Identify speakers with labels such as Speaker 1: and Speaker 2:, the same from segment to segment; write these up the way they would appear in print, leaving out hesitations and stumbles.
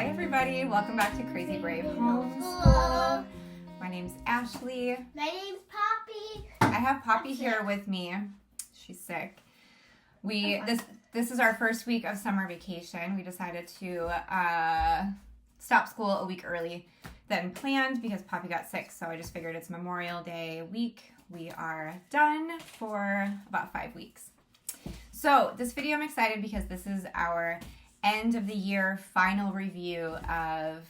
Speaker 1: Hi everybody, welcome back to Crazy Brave Homeschool. My name's Ashley.
Speaker 2: My name's Poppy.
Speaker 1: I have Poppy here with me. She's sick. This is our first week of summer vacation. We decided to stop school a week early than planned because Poppy got sick. So I just figured it's Memorial Day week. We are done for about 5 weeks. So this video I'm excited because this is our end of the year final review of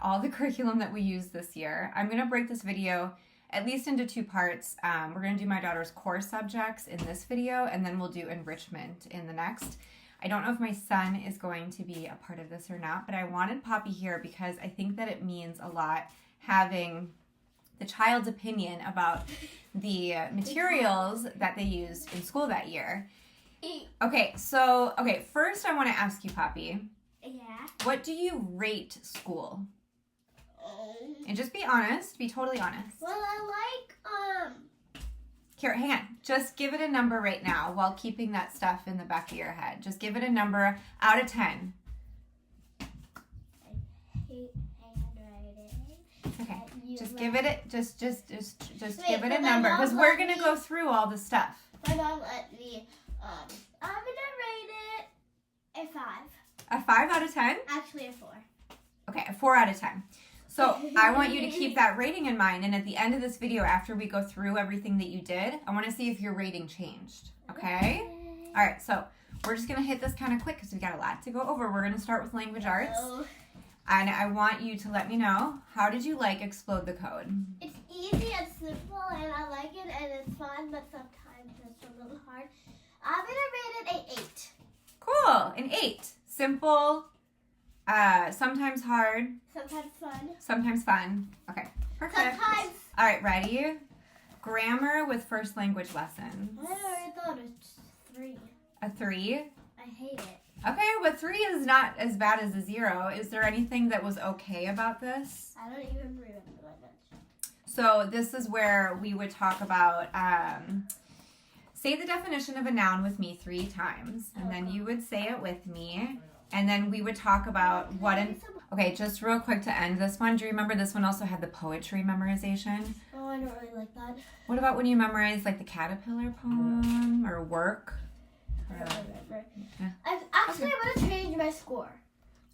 Speaker 1: all the curriculum that we used this year. I'm going to break this video at least into 2 parts. We're going to do my daughter's core subjects in this video, and then we'll do enrichment in the next. I don't know if my son is going to be a part of this or not, but I wanted Poppy here because I think that it means a lot having the child's opinion about the materials that they used in school that year. Okay, first I want to ask you, Poppy.
Speaker 2: Yeah?
Speaker 1: What do you rate school? And just be honest, be totally honest.
Speaker 2: Well, I like,
Speaker 1: Here, hang on. Just give it a number right now while keeping that stuff in the back of your head. Just give it a number out of 10.
Speaker 2: I hate handwriting.
Speaker 1: Okay, just give it just
Speaker 2: Wait,
Speaker 1: give it a
Speaker 2: but my
Speaker 1: number
Speaker 2: mom
Speaker 1: because we're
Speaker 2: let
Speaker 1: gonna
Speaker 2: me-
Speaker 1: go through all the stuff.
Speaker 2: My mom let me, I'm gonna rate it a 5.
Speaker 1: A 5 out of 10?
Speaker 2: Actually, a 4.
Speaker 1: Okay, a 4 out of 10. So I want you to keep that rating in mind, and at the end of this video, after we go through everything that you did, I want to see if your rating changed, okay? All right, so we're just going to hit this kind of quick because we got a lot to go over. We're going to start with language arts, and I want you to let me know, how did you like Explode the Code?
Speaker 2: It's easy and simple, and I like it, and it's fun, but sometimes it's a little hard. I'm gonna rate it an 8.
Speaker 1: Cool, an 8. Simple, sometimes hard,
Speaker 2: Sometimes fun.
Speaker 1: Okay, perfect.
Speaker 2: Sometimes.
Speaker 1: All right, ready? Grammar with first language lessons.
Speaker 2: I already thought it's 3.
Speaker 1: A 3?
Speaker 2: I hate it.
Speaker 1: Okay, but 3 is not as bad as a 0. Is there anything that was okay about this?
Speaker 2: I don't even remember that much.
Speaker 1: So this is where we would talk about, say the definition of a noun with me 3 times, and then you would say it with me, and then we would talk about okay, just real quick to end this one. Do you remember this one also had the poetry memorization?
Speaker 2: Oh, I don't really like that.
Speaker 1: What about when you memorize like the caterpillar poem or work?
Speaker 2: I don't remember.
Speaker 1: Yeah.
Speaker 2: I'm going to change my score.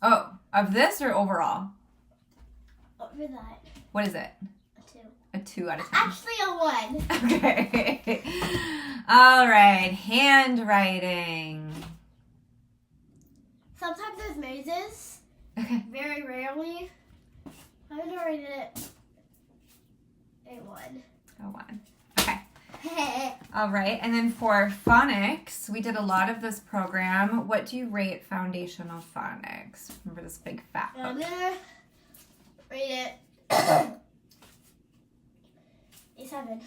Speaker 1: Oh, of this or overall?
Speaker 2: Over that.
Speaker 1: What is it?
Speaker 2: A 2.
Speaker 1: A 2 out of 10.
Speaker 2: Actually, a 1.
Speaker 1: Okay. All right. Handwriting.
Speaker 2: Sometimes there's mazes.
Speaker 1: Okay.
Speaker 2: Very rarely. I'm going to rate it a 1.
Speaker 1: A 1. Okay. All right. And then for phonics, we did a lot of this program. What do you rate foundational phonics? Remember this big fat
Speaker 2: I'm
Speaker 1: book?
Speaker 2: going to rate it a 7.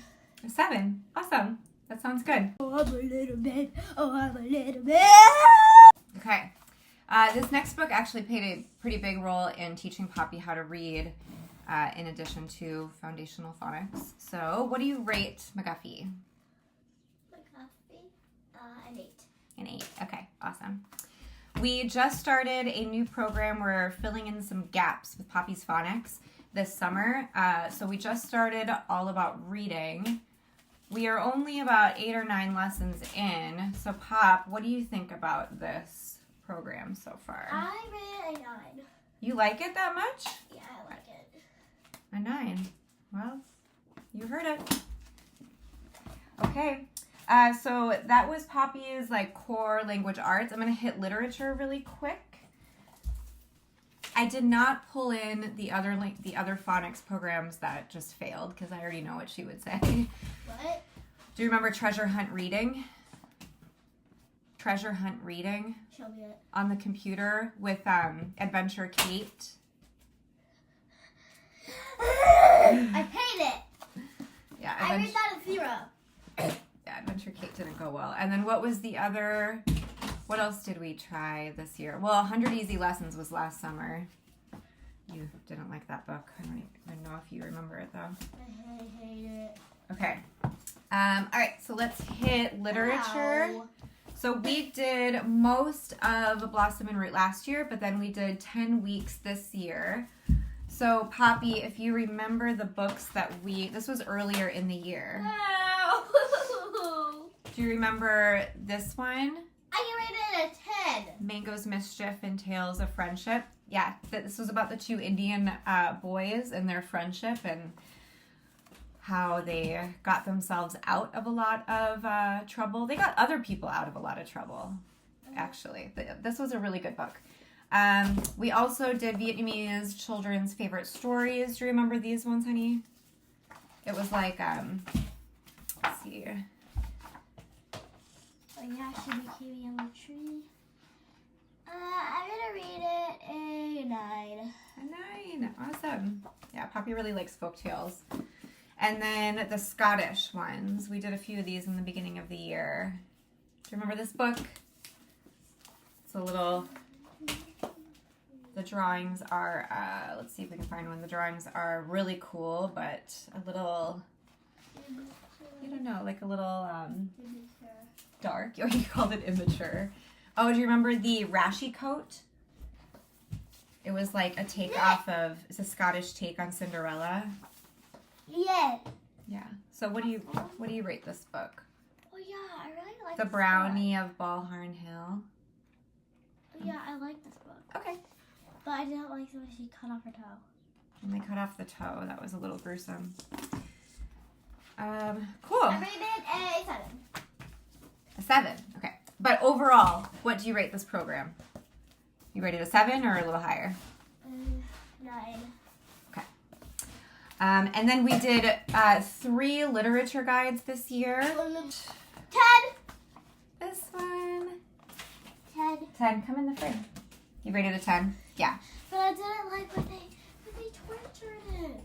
Speaker 1: A 7. Awesome. That sounds good.
Speaker 2: Oh, I'm a little bit. Oh, I'm a little bit.
Speaker 1: Okay. This next book actually played a pretty big role in teaching Poppy how to read in addition to foundational phonics. So what do you rate McGuffey?
Speaker 2: An 8.
Speaker 1: An 8. Okay, awesome. We just started a new program. We're filling in some gaps with Poppy's phonics this summer. So we just started all about reading. We are only about 8 or 9 lessons in. So Pop, what do you think about this program so far?
Speaker 2: I rate a 9.
Speaker 1: You like it that much?
Speaker 2: Yeah, I like it.
Speaker 1: A 9. Well, you heard it. Okay. So that was Poppy's like core language arts. I'm going to hit literature really quick. I did not pull in the other phonics programs that just failed because I already know what she would say.
Speaker 2: What?
Speaker 1: Do you remember Treasure Hunt Reading? Treasure Hunt Reading
Speaker 2: Show me it.
Speaker 1: on the computer with Adventure Kate.
Speaker 2: I hate it.
Speaker 1: Yeah,
Speaker 2: I rate that a 0.
Speaker 1: Yeah, Adventure Kate didn't go well. And then what was the other? What else did we try this year? Well, 100 Easy Lessons was last summer. You didn't like that book. I don't even know if you remember it, though.
Speaker 2: I hate it.
Speaker 1: Okay. All right, so let's hit literature.
Speaker 2: Ow.
Speaker 1: So we did most of Blossom and Root last year, but then we did 10 weeks this year. So Poppy, if you remember the books that this was earlier in the year.
Speaker 2: Wow.
Speaker 1: Do you remember this one?
Speaker 2: I rated it a 10.
Speaker 1: Mango's Mischief and Tales of Friendship. Yeah, this was about the two Indian boys and their friendship and how they got themselves out of a lot of trouble. They got other people out of a lot of trouble, actually. This was a really good book. We also did Vietnamese children's favorite stories. Do you remember these ones, honey? It was like, let's see.
Speaker 2: Oh yeah, she became a yellow tree. I'm gonna read it a 9.
Speaker 1: A 9. Awesome. Yeah, Poppy really likes folk tales. And then the Scottish ones. We did a few of these in the beginning of the year. Do you remember this book? It's a little... The drawings are, let's see if we can find one. The drawings are really cool, but a little, I don't know, like a little dark. Oh, you called it immature. Oh, do you remember the Rashi coat? It was like a take off of, it's a Scottish take on Cinderella.
Speaker 2: Yeah.
Speaker 1: Yeah. So what do you rate this book?
Speaker 2: Oh yeah, I really like
Speaker 1: The
Speaker 2: this
Speaker 1: Brownie of Balharn Hill.
Speaker 2: book. Yeah, I like this book.
Speaker 1: Okay.
Speaker 2: But I didn't like the way she cut off her toe.
Speaker 1: And they cut off the toe. That was a little gruesome. Cool.
Speaker 2: I rated a 7.
Speaker 1: A 7. Okay. But overall, what do you rate this program? You rated a 7 or a little higher?
Speaker 2: 9.
Speaker 1: Okay. And then we did 3 literature guides this year.
Speaker 2: 10.
Speaker 1: This one.
Speaker 2: 10.
Speaker 1: 10. Come in the frame. You rated a 10? Yeah.
Speaker 2: But I didn't like when they tortured it.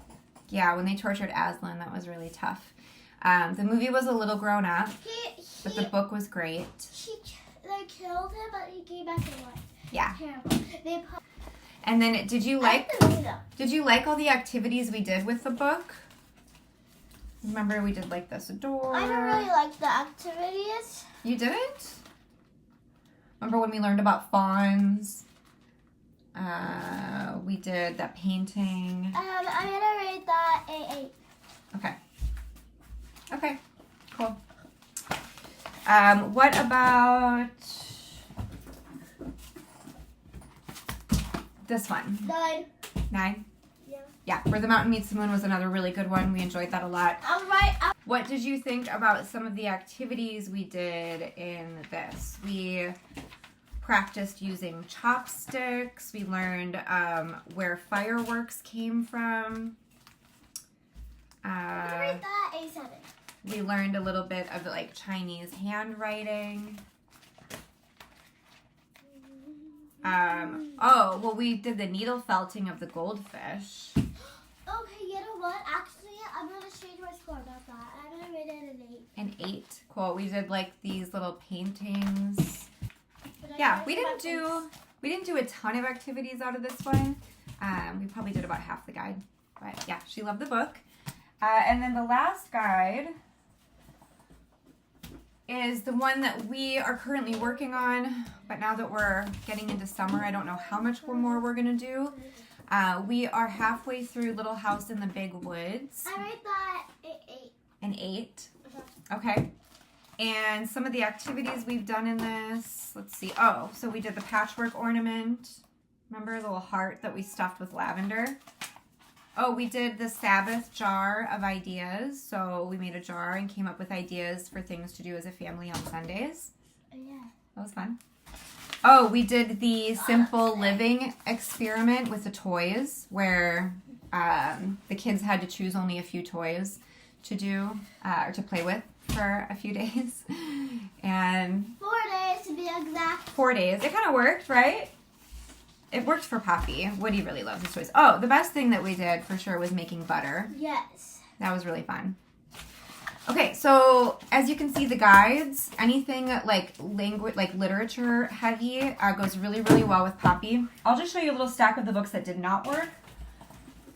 Speaker 1: Yeah, when they tortured Aslan, that was really tough. The movie was a little grown up, but the book was great.
Speaker 2: They killed him, but he came back to life.
Speaker 1: Yeah.
Speaker 2: Terrible.
Speaker 1: And then did you like all the activities we did with the book? Remember we did like this door.
Speaker 2: I don't really like the activities.
Speaker 1: You didn't? Remember when we learned about fawns? We did that painting.
Speaker 2: I'm gonna rate that a 8.
Speaker 1: Okay. Okay. Cool. What about this one?
Speaker 2: 9.
Speaker 1: 9?
Speaker 2: Yeah.
Speaker 1: Yeah. Where the Mountain Meets the Moon was another really good one. We enjoyed that a lot.
Speaker 2: I'm right.
Speaker 1: What did you think about some of the activities we did in this? We practiced using chopsticks. We learned where fireworks came from.
Speaker 2: I'm gonna rate that a 7.
Speaker 1: We learned a little bit of like Chinese handwriting. Oh, well, we did the needle felting of the goldfish.
Speaker 2: Okay, you know what? Actually, I'm gonna change my score about that. I'm gonna rate it an 8.
Speaker 1: An 8. Cool. We did like these little paintings. Yeah, we didn't do a ton of activities out of this one. We probably did about half the guide. But yeah, she loved the book. And then the last guide is the one that we are currently working on. But now that we're getting into summer, I don't know how much more we're going to do. We are halfway through Little House in the Big Woods.
Speaker 2: I rate that an 8.
Speaker 1: An 8. Okay. And some of the activities we've done in this, let's see. Oh, so we did the patchwork ornament. Remember the little heart that we stuffed with lavender? Oh, we did the Sabbath jar of ideas. So we made a jar and came up with ideas for things to do as a family on Sundays.
Speaker 2: Oh, yeah.
Speaker 1: That was fun. Oh, we did the simple living experiment with the toys where the kids had to choose only a few toys to do or to play with for a few days. And
Speaker 2: 4 days to be exact.
Speaker 1: 4 days. It kind of worked, right? It worked for Poppy. Woody really loves his toys. Oh, the best thing that we did for sure was making butter.
Speaker 2: Yes.
Speaker 1: That was really fun. Okay, so as you can see, the guides, anything like language, like literature heavy, goes really, really well with Poppy. I'll just show you a little stack of the books that did not work.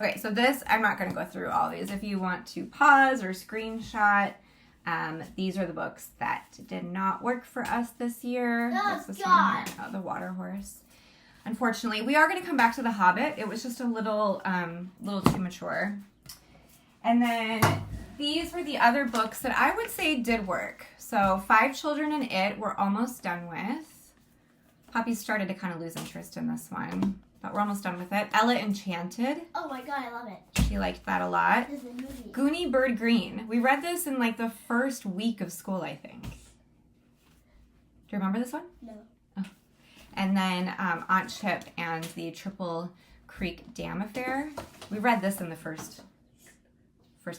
Speaker 1: Okay, so this, I'm not going to go through all these. If you want to pause or screenshot, These are the books that did not work for us this year.
Speaker 2: Oh,
Speaker 1: this
Speaker 2: God.
Speaker 1: One, The Water Horse. Unfortunately, we are going to come back to The Hobbit. It was just a little too mature. And then these were the other books that I would say did work. So 5 Children and It we're almost done with. Poppy started to kind of lose interest in this one, but we're almost done with it. Ella Enchanted.
Speaker 2: Oh my God, I love it.
Speaker 1: She liked that a lot.
Speaker 2: This is a movie.
Speaker 1: Goonie Bird Green. We read this in like the first week of school, I think. Do you remember this one?
Speaker 2: No.
Speaker 1: Oh. And then Aunt Chip and the Triple Creek Dam Affair. We read this in the first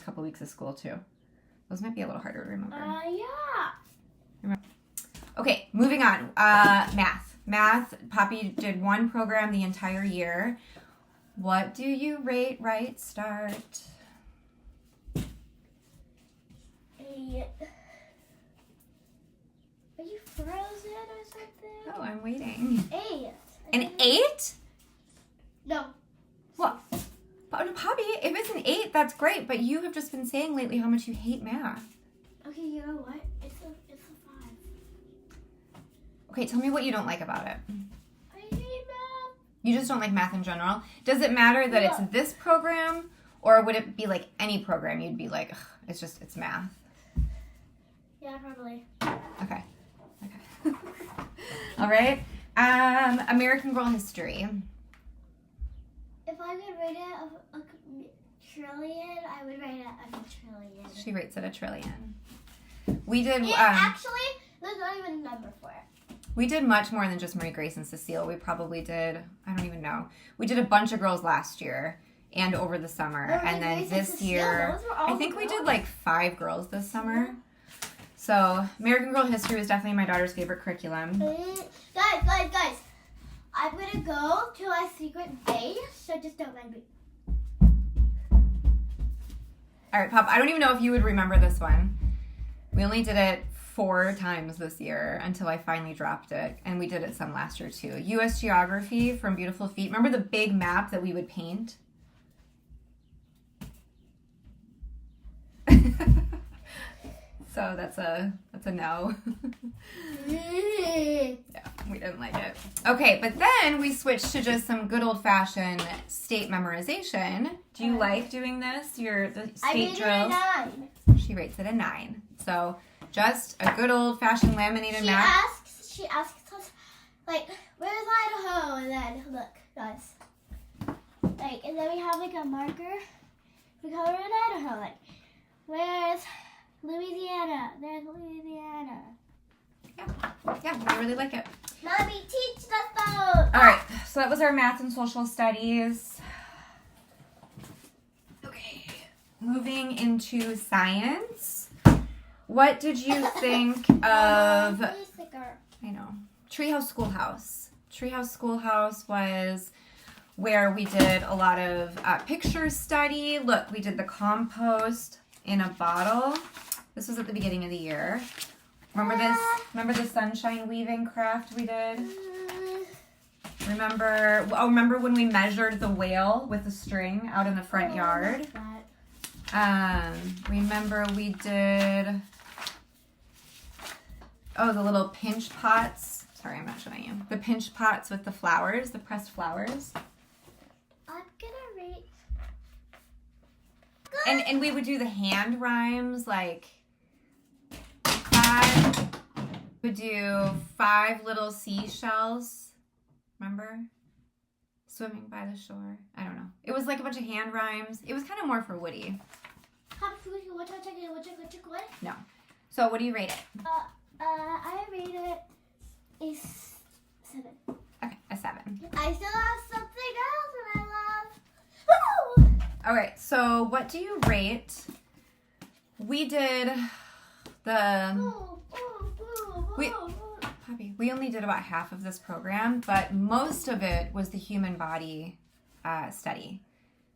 Speaker 1: couple weeks of school too. Those might be a little harder to remember.
Speaker 2: Yeah.
Speaker 1: Okay, moving on. Math. Poppy did one program the entire year. What do you rate Right Start?
Speaker 2: Are you frozen or something?
Speaker 1: Oh, I'm waiting.
Speaker 2: 8.
Speaker 1: An 8?
Speaker 2: No.
Speaker 1: What? Poppy, if it's an 8, that's great. But you have just been saying lately how much you hate math.
Speaker 2: Okay, you know what? It's a 5.
Speaker 1: Okay, tell me what you don't like about it.
Speaker 2: I hate math.
Speaker 1: You just don't like math in general. Does it matter that
Speaker 2: Yeah.
Speaker 1: it's this program, or would it be like any program? You'd be like, ugh, it's math.
Speaker 2: Yeah, probably.
Speaker 1: Okay. All right. American Girl History.
Speaker 2: If I could rate it a trillion, I would rate it a trillion.
Speaker 1: She rates it a trillion. We did.
Speaker 2: Actually, there's not even a number for it.
Speaker 1: We did much more than just Marie Grace and Cecile. We probably did. I don't even know. We did a bunch of girls last year and over the summer, and then
Speaker 2: Grace and
Speaker 1: this
Speaker 2: Cecile,
Speaker 1: year,
Speaker 2: those were all
Speaker 1: I think we
Speaker 2: girls.
Speaker 1: did like 5 girls this summer. So American Girl History was definitely my daughter's favorite curriculum.
Speaker 2: Guys. I'm going to go to a secret base, so just don't mind me.
Speaker 1: All right, Pop, I don't even know if you would remember this one. We only did it 4 times this year until I finally dropped it, and we did it some last year too. U.S. Geography from Beautiful Feet. Remember the big map that we would paint? So that's a no. Yeah, we didn't like it. Okay, but then we switched to just some good old-fashioned state memorization. Do you like doing this? The state
Speaker 2: I rated
Speaker 1: drills?
Speaker 2: it a 9.
Speaker 1: She rates it a 9. So just a good old-fashioned laminated map.
Speaker 2: She asks us, like, where's Idaho? And then, look, guys. Like, and then we have, like, a marker. We color in Idaho. Like, where's Louisiana? There's Louisiana.
Speaker 1: Yeah, I really like it.
Speaker 2: Mommy, teach us those.
Speaker 1: All right, so that was our math and social studies. Okay, moving into science. What did you think of, I know, Treehouse Schoolhouse? Treehouse Schoolhouse was where we did a lot of picture study. Look, we did the compost in a bottle. This was at the beginning of the year. Remember this? Remember the sunshine weaving craft we did? Remember when we measured the whale with the string out in the front yard? Remember we did, the little pinch pots. Sorry, I'm not showing you. The pinch pots with the flowers, the pressed flowers.
Speaker 2: I'm gonna rate.
Speaker 1: And we would do the hand rhymes, like would do 5 little seashells. Remember? Swimming by the shore. I don't know. It was like a bunch of hand rhymes. It was kind of more for Woody. No. So what do you rate it?
Speaker 2: I rate it a 7.
Speaker 1: Okay, a 7.
Speaker 2: I still have something else that I love.
Speaker 1: All right, so what do you rate? We did we only did about half of this program, but most of it was the human body study.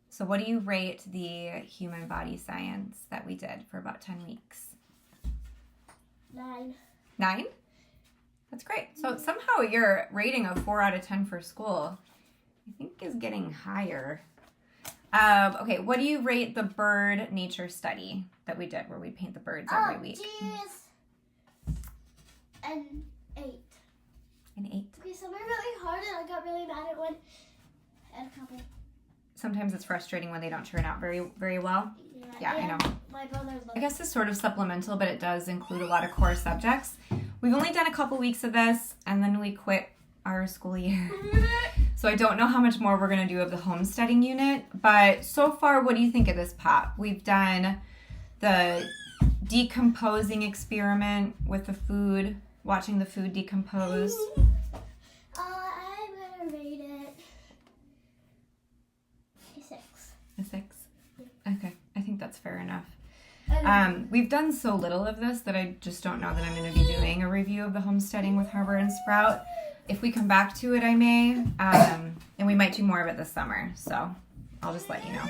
Speaker 1: So what do you rate the human body science that we did for about 10 weeks?
Speaker 2: 9.
Speaker 1: 9? That's great. So somehow your rating of 4 out of 10 for school, I think, is getting higher. Okay, what do you rate the bird nature study that we did where we paint the birds every week?
Speaker 2: Jeez. An 8.
Speaker 1: An 8.
Speaker 2: Okay, some are really hard and I got really mad at one. And a couple.
Speaker 1: Sometimes it's frustrating when they don't turn out very, very well. Yeah, I know.
Speaker 2: My brother
Speaker 1: I guess it's sort of supplemental, but it does include a lot of core subjects. We've only done a couple weeks of this, and then we quit our school year. So I don't know how much more we're going to do of the homesteading unit, but so far, what do you think of this, Pop? We've done the decomposing experiment with the food, watching the food decompose.
Speaker 2: I'm going to rate it a 6.
Speaker 1: A 6? Okay, I think that's fair enough. We've done so little of this that I just don't know that I'm going to be doing a review of the homesteading with Harbor and Sprout. If we come back to it, I may. And we might do more of it this summer. So I'll just let you know.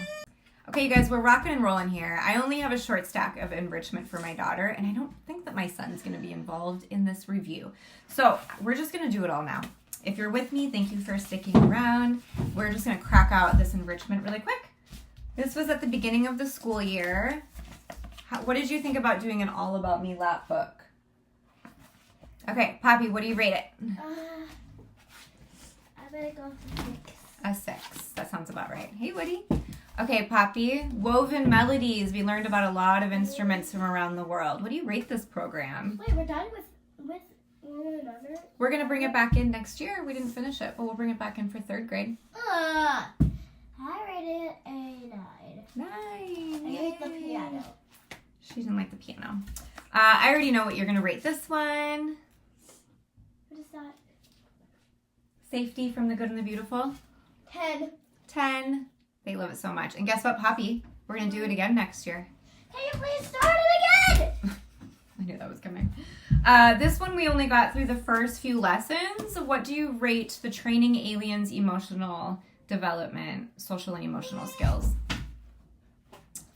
Speaker 1: Okay, you guys, we're rocking and rolling here. I only have a short stack of enrichment for my daughter, and I don't think that my son's going to be involved in this review. So we're just going to do it all now. If you're with me, thank you for sticking around. We're just going to crack out this enrichment really quick. This was at the beginning of the school year. What did you think about doing an All About Me lap book? Okay, Poppy, what do you rate it?
Speaker 2: I'm going to go for 6.
Speaker 1: A 6. That sounds about right. Hey, Woody. Okay, Poppy. Woven Melodies. We learned about a lot of instruments from around the world. What do you rate this program?
Speaker 2: Wait, we're done with one another?
Speaker 1: We're going to bring it back in next year. We didn't finish it, but we'll bring it back in for 3rd grade.
Speaker 2: I rated it a 9.
Speaker 1: 9.
Speaker 2: I hate the piano.
Speaker 1: She didn't like the piano. I already know what you're going to rate this one.
Speaker 2: What is that?
Speaker 1: Safety from the Good and the Beautiful.
Speaker 2: 10.
Speaker 1: 10. They love it so much. And guess what, Poppy? We're going to do it again next year.
Speaker 2: Can you please start it again?
Speaker 1: I knew that was coming. This one we only got through the first few lessons. What do you rate the Training Aliens Emotional Development, Social and Emotional Skills?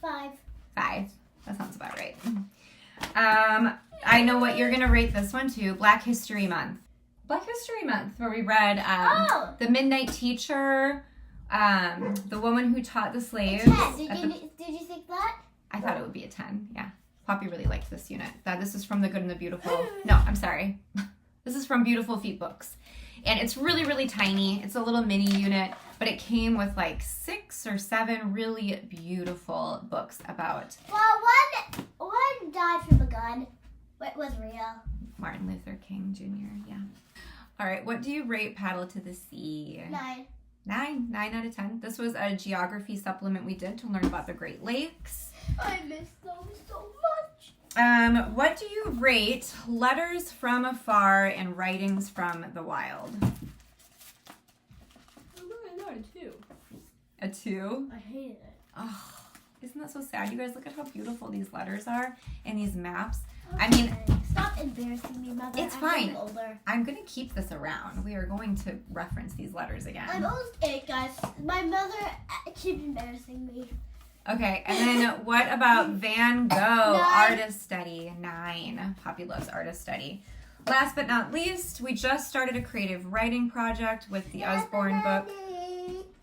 Speaker 2: 5.
Speaker 1: 5. That sounds about right. I know what you're going to rate this one too. Black History Month. Black History Month, where we read The Midnight Teacher, The Woman Who Taught the Slaves.
Speaker 2: 10. Did you think that?
Speaker 1: I thought it would be a 10, yeah. Poppy really liked this unit. This is from The Good and the Beautiful. No, I'm sorry. This is from Beautiful Feet Books. And it's really, really tiny. It's a little mini unit, but it came with like 6 or 7 really beautiful books about...
Speaker 2: Well, one died from a gun. What was real?
Speaker 1: Martin Luther King Jr., yeah. All right, what do you rate Paddle to the Sea?
Speaker 2: 9.
Speaker 1: 9 out of 10. This was a geography supplement we did to learn about the Great Lakes.
Speaker 2: I miss those so much.
Speaker 1: What do you rate Letters from Afar and Writings from the Wild?
Speaker 2: A 2.
Speaker 1: A 2?
Speaker 2: I hated it.
Speaker 1: Oh, isn't that so sad? You guys, look at how beautiful these letters are and these maps. I mean,
Speaker 2: stop embarrassing me, Mother.
Speaker 1: It's fine.
Speaker 2: I'm older.
Speaker 1: I'm going to keep this around. We are going to reference these letters again.
Speaker 2: I'm almost 8, guys. My mother keeps embarrassing me.
Speaker 1: Okay, and then what about Van Gogh
Speaker 2: 9.
Speaker 1: Artist Study? 9. Poppy loves Artist Study. Last but not least, we just started a creative writing project with the Usborne book.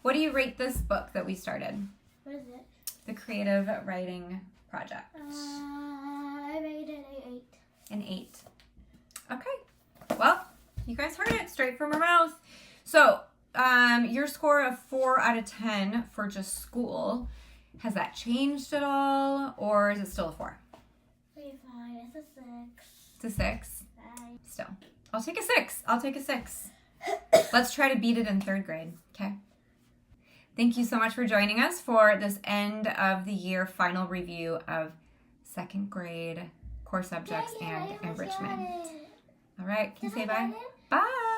Speaker 1: What do you rate this book that we started?
Speaker 2: What is it?
Speaker 1: The Creative Writing Project.
Speaker 2: I rated an 8.
Speaker 1: An 8. Okay. Well, you guys heard it straight from her mouth. So, your score of 4 out of 10 for just school, has that changed at all, or is it still a 4?
Speaker 2: Pretty fine. It's a 6.
Speaker 1: It's a 6?
Speaker 2: Fine.
Speaker 1: Still. I'll take a 6. I'll take a 6. Let's try to beat it in 3rd grade, okay? Thank you so much for joining us for this end of the year final review of 2nd grade core subjects and enrichment. All right, can you say bye? Bye.